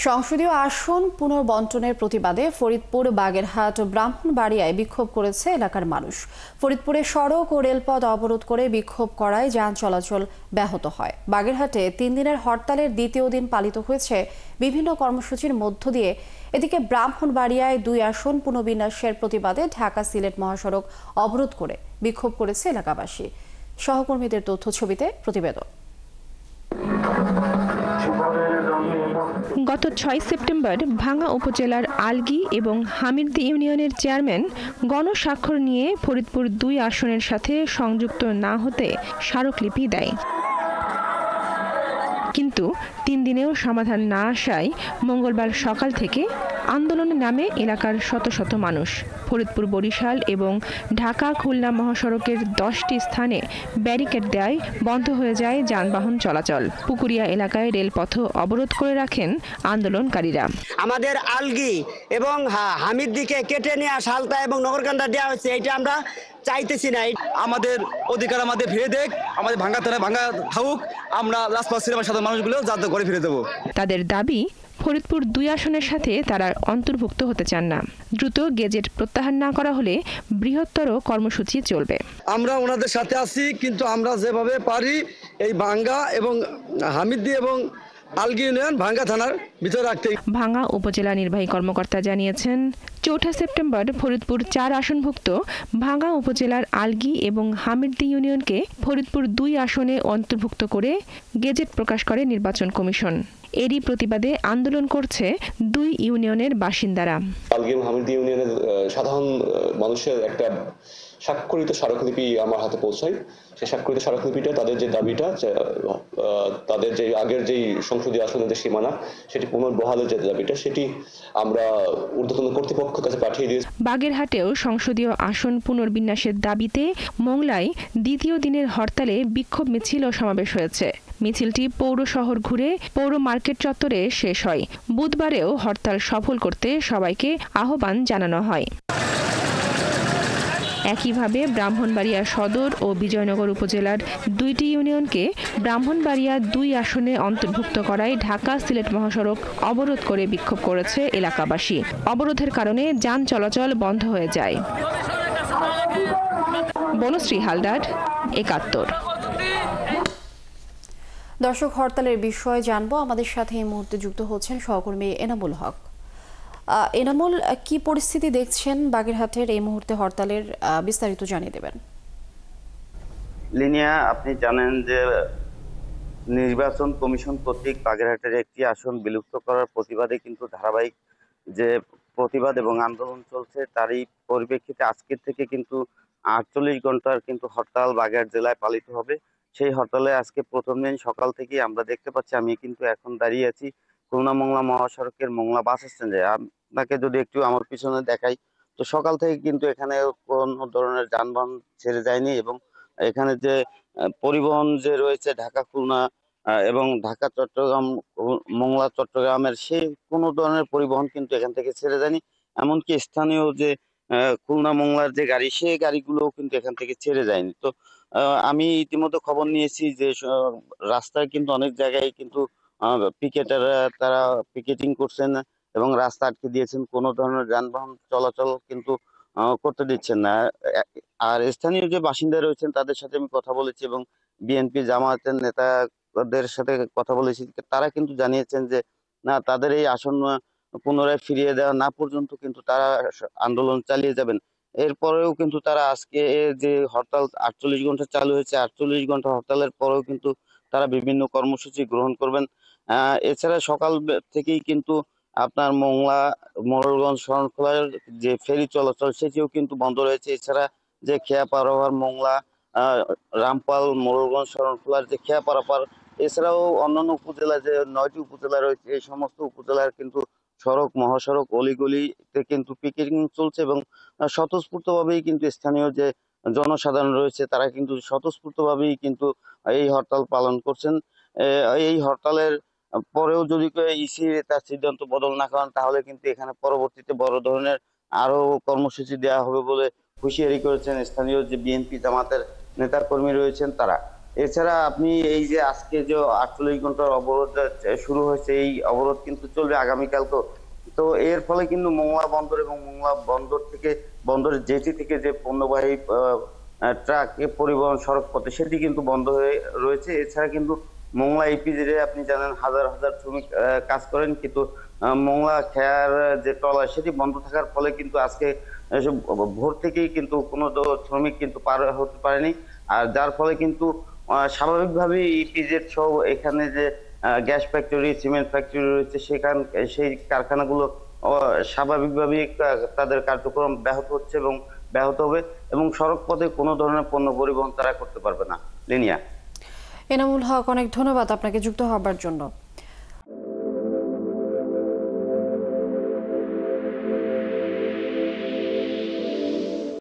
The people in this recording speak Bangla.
সংসদীয় আসন পুনর্বণ্টনের প্রতিবাদে ফরিদপুর, বাগেরহাট ও ব্রাহ্মণবাড়িয়ায় বিক্ষোভ করেছে এলাকার মানুষ। ফরিদপুরে সড়ক ও রেলপথ অবরোধ করে বিক্ষোভ করায় যান চলাচল ব্যাহত হয়। বাগেরহাটে 3 দিনের হরতালের দ্বিতীয় দিন পালিত হয়েছে বিভিন্ন কর্মসূচির মধ্য দিয়ে। এদিকে ব্রাহ্মণবাড়িয়ায় 2 আসন পুনর্বিন্যাসের প্রতিবাদে ঢাকা-সিলেট মহাসড়ক অবরোধ করে বিক্ষোভ করেছে এলাকাবাসী। সহকর্মীদের তথ্য ছবিতে প্রতিবেদন। গত 6 সেপ্টেম্বর ভাঙ্গা উপজেলার আলগী এবং হামিরদী ইউনিয়নের চেয়ারম্যান গণস্বাক্ষর নিয়ে ফরিদপুর 2 আসনের সাথে সংযুক্ত না হতে স্মারকলিপি দেয়। কিন্তু 3 দিনেও সমাধান না আসায় মঙ্গলবার সকাল থেকে আন্দোলনে নামে এলাকার শত শত মানুষ। ফরিদপুর, বরিশাল এবং ঢাকা-খুলনা মহাসড়কের 10টি স্থানে ব্যারিকেড দেয় বন্ধ হয়ে যায় যানবাহন চলাচল। পুকুরিয়া এলাকায় রেলপথ অবরোধ করে রাখেন আন্দোলনকারীরা। আমাদের আলগী এবং হামিরদিকে কেটে নেওয়া সালতা এবং নগরকান্দা দেওয়া হচ্ছে, এটা আমরা চাইতেছি না। আমাদের অধিকার আমাদের ফিরে দেখ, আমাদের ভাঙ্গা থাকুক, আমরা রাজপথ সিনেমার সাথে মানুষগুলো যাতে ঘরে ফিরে দেবো। তাদের দাবি, ফরিদপুর 2 আসনের সাথে তারা অন্তর্ভুক্ত হতে চান না। দ্রুত গেজেট প্রত্যাহার না করা হলে বৃহত্তর কর্মসূচি চলবে। আমরা ওনাদের সাথে আছি, কিন্তু আমরা যেভাবে পারি এই ভাঙ্গা এবং হামিরদি এবং আলগী ইউনিয়ন ভাঙ্গা থানার ভিতরে রাখতে। ভাঙ্গা উপজেলা নির্বাহী কর্মকর্তা জানিয়েছেন, 4 সেপ্টেম্বর ফরিদপুর 4 আসনভুক্ত ভাঙ্গা উপজেলার আলগী এবং হামিরদী ইউনিয়নকে ফরিদপুর 2 আসনে অন্তর্ভুক্ত করে গেজেট প্রকাশ করে নির্বাচন কমিশন। এরই প্রতিবাদে আন্দোলন করছে 2 ইউনিয়নের বাসিন্দারা। আলগী এবং হামিরদী ইউনিয়নের সাধারণ মানুষের একটা স্বাক্ষরিত স্মারকলিপি আমার হাতে পৌঁছায়। সেই স্বাক্ষরিত স্মারকলিপিটা তাদের যে দাবিটা, তাদের যে আগের যেই সংসদীয় আসনের যে সীমানা, সেটি পুনর্বহালের যে দাবিটা, সেটি আমরা ঊর্ধ্বতন কর্তৃপক্ষের কাছে পাঠিয়ে দিয়েছি। বাগেরহাটেও সংসদীয় আসন পুনর্বিন্যাসের দাবিতে মোংলায় দ্বিতীয় দিনের হরতালে বিক্ষোভ মিছিল ও সমাবেশ হয়েছে। মিছিলটি পৌর শহর ঘুরে পৌর মার্কেট চত্বরে শেষ হয়। বুধবারেও হরতাল সফল করতে সবাইকে আহ্বান জানানো হয়। একইভাবে ব্রাহ্মণবাড়িয়া সদর ও বিজয়নগর উপজেলার 2টি ইউনিয়নকে ব্রাহ্মণবাড়িয়া 2 আসনে অন্তর্ভুক্ত করায় ঢাকা-সিলেট মহাসড়ক অবরোধ করে বিক্ষোভ করেছে এলাকাবাসী। অবরোধের কারণে যান চলাচল বন্ধ হয়ে যায়। বনশ্রী হালদার, 71। দর্শক, হরতালের বিষয়ে জানবো। আমাদের সাথে এই মুহূর্তে যুক্ত হচ্ছেন সহকর্মী এনামুল হক। এনামুল, কি পরিস্থিতি দেখছেন বাগেরহাটের এই মুহূর্তে হরতালের, বিস্তারিত জানিয়ে দেবেন। লিনিয়া, আপনি জানেন যে নির্বাচন কমিশন কর্তৃক বাগেরহাটের একটি আসন বিলুপ্ত করার প্রতিবাদে কিন্তু ধারাবাহিক যে প্রতিবাদ এবং আন্দোলন চলছে, তারই পরিপ্রেক্ষিতে আজকের থেকে কিন্তু 48 ঘন্টার কিন্তু হরতাল বাগেরহাট জেলায় পালিত হবে। সেই হরতালে আজকে প্রথম দিন সকাল থেকে আমরা দেখতে পাচ্ছি, আমি কিন্তু এখন দাঁড়িয়ে আছি খুলনা মোংলা মহাসড়কের মোংলা বাস স্ট্যান্ডে। আপনাকে যদি একটু আমার পিছনে দেখাই, তো সকাল থেকে কিন্তু এখানে কোনো ধরনের যানবাহন ছেড়ে যায়নি এবং এখানে যে পরিবহন যে রয়েছে ঢাকা খুলনা এবং ঢাকা চট্টগ্রাম মোংলা চট্টগ্রামের, সেই কোনো ধরনের পরিবহন কিন্তু এখান থেকে ছেড়ে যায়নি। এমনকি স্থানীয় যে খুলনা মোংলার যে গাড়ি, সেই গাড়িগুলোও কিন্তু এখান থেকে ছেড়ে যায়নি। তো আমি ইতিমধ্যে খবর নিয়েছি যে রাস্তায় কিন্তু অনেক জায়গায় কিন্তু পিকেটাররা তারা পিকেটিং করছেন এবং রাস্তা আটকে দিয়েছেন, কোনো ধরনের যানবাহন চলাচল কিন্তু করতে দিচ্ছেন না। আর স্থানীয় যে বাসিন্দা রয়েছেন তাদের সাথে আমি কথা বলেছি এবং বিএনপি জামায়াতের নেতাদের সাথে কথা বলেছি, তারা কিন্তু জানিয়েছেন যে না, তাদের এই আসন পুনরায় ফিরিয়ে দেওয়া না পর্যন্ত কিন্তু তারা আন্দোলন চালিয়ে যাবেন। এরপরেও কিন্তু তারা আজকে যে হরতাল 48 ঘন্টা চালু হয়েছে, 48 ঘন্টা হরতালের পরেও কিন্তু তারা বিভিন্ন কর্মসূচি গ্রহণ করবেন। এছাড়া সকাল থেকেই কিন্তু আপনার মোংলা মোড়লগঞ্জ শরণখোলার যে ফেরি চলাচল, সেটিও কিন্তু বন্ধ রয়েছে। এছাড়া যে খেয়া পারাপার মোংলা রামপাল মোড়লগঞ্জ শরণখোলার যে খেয়া পারাপার, এছাড়াও অন্যান্য উপজেলা যে 9টি উপজেলা রয়েছে, এই সমস্ত উপজেলার কিন্তু সড়ক মহাসড়ক অলিগলিতে কিন্তু পিকেটিং চলছে এবং স্বতঃস্ফূর্তভাবেই কিন্তু স্থানীয় যে জনসাধারণ রয়েছে তারা কিন্তু স্বতঃস্ফূর্তভাবেই কিন্তু এই হরতাল পালন করছেন। এই হরতালের পরেও যদি ইসি তার সিদ্ধান্ত বদল না করেন, তাহলে কিন্তু এখানে পরবর্তীতে বড় ধরনের আরো কর্মসূচি দেওয়া হবে বলে হুঁশিয়ারি করেছেন স্থানীয় যে বিএনপি জামাতের নেতা কর্মী রয়েছেন তারা। এছাড়া আপনি এই যে আজকে যে 48 ঘন্টার অবরোধ শুরু হয়েছে, এই অবরোধ কিন্তু চলবে আগামীকালকেও। তো এর ফলে কিন্তু মোংলা বন্দর এবং মোংলা বন্দর থেকে বন্দরের জেটি থেকে যে পণ্যবাহী ট্রাক পরিবহন সড়ক পথে সেটি কিন্তু বন্ধ হয়ে রয়েছে। এছাড়া কিন্তু মোংলা ইপিজেডে আপনি জানেন হাজার হাজার শ্রমিক কাজ করেন, কিন্তু মোংলা খেয়ার যে ট্রলার সেটি বন্ধ থাকার ফলে কিন্তু আজকে ভোর থেকেই কিন্তু কোনো শ্রমিক কিন্তু পার হতে পারেনি। আর যার ফলে কিন্তু স্বাভাবিকভাবেই ইপিজেড সহ এখানে যে গ্যাস ফ্যাক্টরি, সিমেন্ট ফ্যাক্টরি রয়েছে সেই কারখানাগুলো স্বাভাবিকভাবেই তাদের কার্যক্রম ব্যাহত হচ্ছে এবং ব্যাহত হবে, এবং সড়ক পথে কোনো ধরনের পণ্য পরিবহন তারা করতে পারবে না। লিনিয়া। এনামুল হক, অনেক ধন্যবাদ আপনাকে যুক্ত হবার জন্য।